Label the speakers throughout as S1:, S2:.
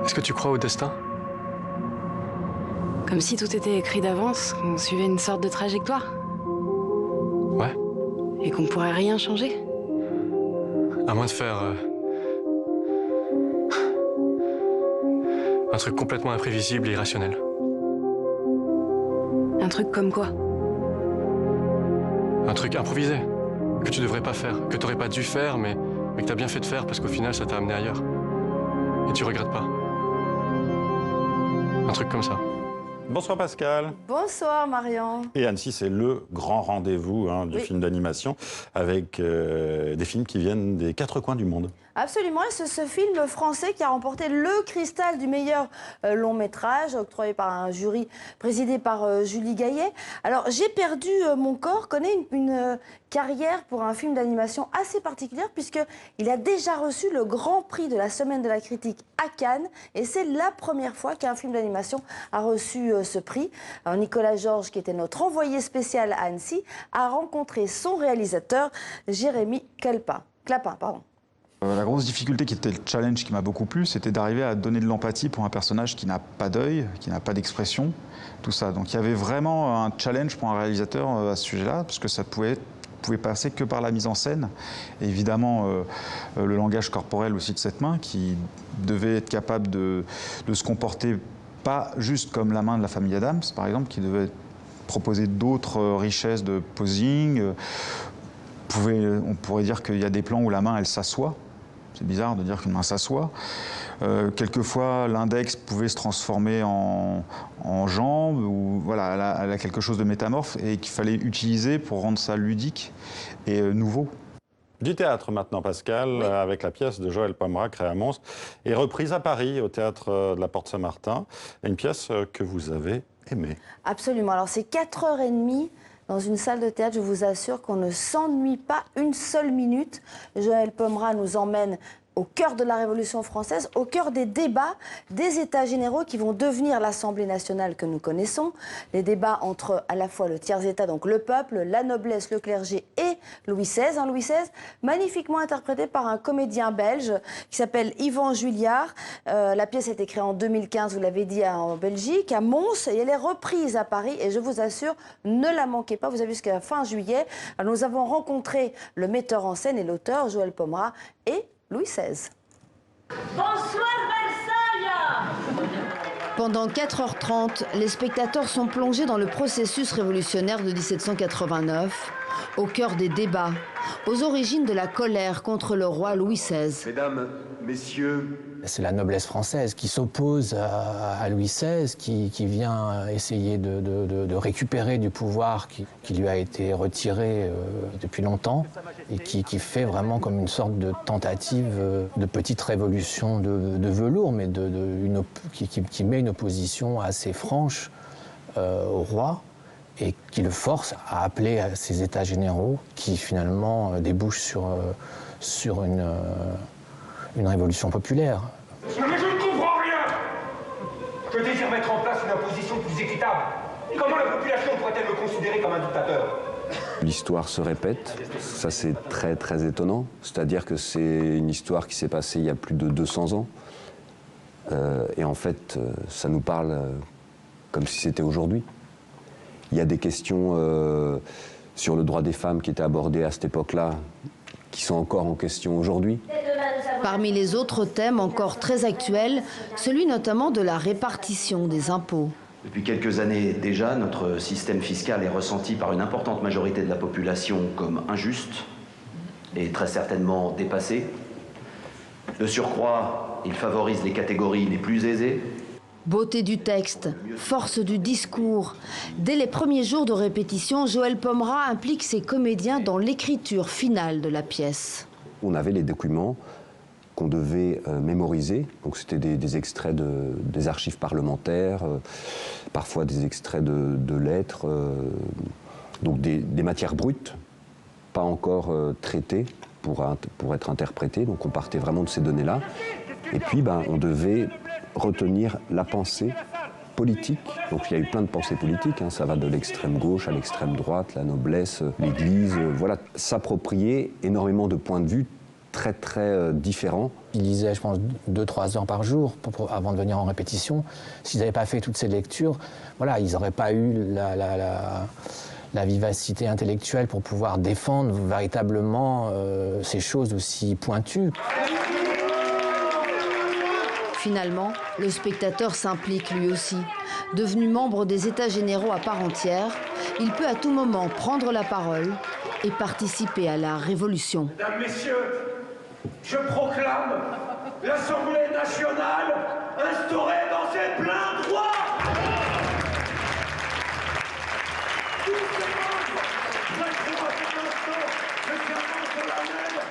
S1: Est-ce que tu crois au destin?
S2: Comme si tout était écrit d'avance, qu'on suivait une sorte de trajectoire.
S1: Ouais.
S2: Et qu'on pourrait rien changer.
S1: À moins de faire... un truc complètement imprévisible et irrationnel.
S2: Un truc comme quoi?
S1: Un truc improvisé, que tu devrais pas faire, que t'aurais pas dû faire, mais que t'as bien fait de faire parce qu'au final, ça t'a amené ailleurs. Et tu regrettes pas. Un truc comme ça.
S3: Bonsoir Pascal.
S4: Bonsoir Marion.
S3: Et Annecy, c'est le grand rendez-vous du film d'animation avec des films qui viennent des quatre coins du monde.
S4: Absolument, et c'est ce film français qui a remporté le cristal du meilleur long métrage, octroyé par un jury présidé par Julie Gaillet. Alors, J'ai perdu mon corps connaît une carrière pour un film d'animation assez particulière, puisqu'il a déjà reçu le grand prix de la Semaine de la critique à Cannes, et c'est la première fois qu'un film d'animation a reçu ce prix. Alors, Nicolas Georges, qui était notre envoyé spécial à Annecy, a rencontré son réalisateur, Jérémy Clapin.
S5: La grosse difficulté qui était le challenge qui m'a beaucoup plu, c'était d'arriver à donner de l'empathie pour un personnage qui n'a pas d'œil, qui n'a pas d'expression, tout ça. Donc il y avait vraiment un challenge pour un réalisateur à ce sujet-là, parce que ça pouvait passer que par la mise en scène. Et évidemment, le langage corporel aussi de cette main, qui devait être capable de se comporter pas juste comme la main de la famille Adams, par exemple, qui devait proposer d'autres richesses de posing. On pourrait dire qu'il y a des plans où la main, elle s'assoit. C'est bizarre de dire qu'une main s'assoit. Quelquefois, l'index pouvait se transformer en jambe, ou voilà, elle a quelque chose de métamorphe et qu'il fallait utiliser pour rendre ça ludique et nouveau.
S3: Du théâtre maintenant, Pascal,
S4: Oui.
S3: avec la pièce de Joël Pomera, Créa-Monstre, et reprise à Paris, au théâtre de la Porte Saint-Martin. Une pièce que vous avez aimée.
S4: Absolument, alors c'est 4h30 dans une salle de théâtre, je vous assure qu'on ne s'ennuie pas une seule minute. Joël Pomera nous emmène au cœur de la Révolution française, au cœur des débats des États généraux qui vont devenir l'Assemblée nationale que nous connaissons. Les débats entre à la fois le tiers-État, donc le peuple, la noblesse, le clergé et Louis XVI. Louis XVI, magnifiquement interprété par un comédien belge qui s'appelle Yvan Juliard. La pièce a été créée en 2015, vous l'avez dit, en Belgique, à Mons, et elle est reprise à Paris. Et je vous assure, ne la manquez pas, vous avez jusqu'à fin juillet. Alors, nous avons rencontré le metteur en scène et l'auteur, Joël Pomera, et Louis XVI.
S6: Bonsoir Versailles!
S4: Pendant 4h30, les spectateurs sont plongés dans le processus révolutionnaire de 1789, au cœur des débats, aux origines de la colère contre le roi Louis XVI.
S7: Mesdames, messieurs,
S8: c'est la noblesse française qui s'oppose à Louis XVI, qui vient essayer de récupérer du pouvoir qui lui a été retiré depuis longtemps et qui fait vraiment comme une sorte de tentative de petite révolution de velours, mais qui met une opposition assez franche au roi et qui le force à appeler à ces états généraux qui finalement débouchent sur une révolution populaire.
S7: mais je ne comprends rien. Je désire mettre en place une imposition plus équitable. Comment la population pourrait-elle me considérer comme un dictateur?
S9: L'histoire se répète, ça c'est très très étonnant, c'est-à-dire que c'est une histoire qui s'est passée il y a plus de 200 ans, et en fait ça nous parle comme si c'était aujourd'hui. Il y a des questions sur le droit des femmes qui étaient abordées à cette époque-là, qui sont encore en question aujourd'hui.
S4: Parmi les autres thèmes encore très actuels, celui notamment de la répartition des impôts.
S10: Depuis quelques années déjà, notre système fiscal est ressenti par une importante majorité de la population comme injuste et très certainement dépassé. De surcroît, il favorise les catégories les plus aisées.
S4: Beauté du texte, force du discours. Dès les premiers jours de répétition, Joël Pomera implique ses comédiens dans l'écriture finale de la pièce.
S9: On avait les documents qu'on devait mémoriser, donc c'était des extraits des archives parlementaires, parfois des extraits de lettres, donc des matières brutes, pas encore traitées pour être interprétées, donc on partait vraiment de ces données-là. Et puis on devait retenir la pensée politique. Donc il y a eu plein de pensées politiques, ça va de l'extrême gauche à l'extrême droite, la noblesse, l'Église, voilà. S'approprier énormément de points de vue très très différents.
S8: Il lisait, je pense, 2-3 heures par jour avant de venir en répétition. S'ils n'avaient pas fait toutes ces lectures, voilà, ils n'auraient pas eu la vivacité intellectuelle pour pouvoir défendre véritablement ces choses aussi pointues.
S4: Finalement, le spectateur s'implique lui aussi. Devenu membre des États généraux à part entière, il peut à tout moment prendre la parole et participer à la révolution.
S7: Mesdames, Messieurs, je proclame l'Assemblée nationale instaurée dans ses pleins droits. Tous ces membres prêteront à cet instant le serment solennel.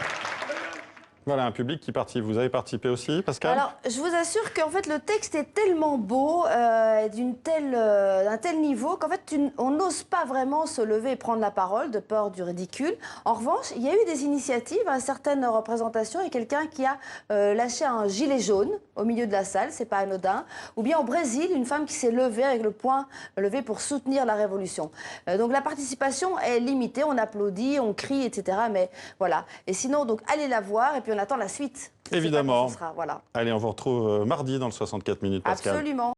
S3: Voilà, un public qui participe. Vous avez participé aussi, Pascal?
S4: Alors, je vous assure qu'en fait, le texte est tellement beau, d'un tel niveau, qu'en fait, on n'ose pas vraiment se lever et prendre la parole de peur du ridicule. En revanche, il y a eu des initiatives à certaines représentations. Il y a quelqu'un qui a lâché un gilet jaune au milieu de la salle, c'est pas anodin. Ou bien au Brésil, une femme qui s'est levée avec le poing levé pour soutenir la révolution. Donc la participation est limitée, on applaudit, on crie, etc. Mais voilà. Et sinon, donc, allez la voir et puis on attend la suite.
S3: Évidemment.
S4: Voilà.
S3: Allez, on vous retrouve mardi dans le 64 minutes, Pascal.
S4: Absolument.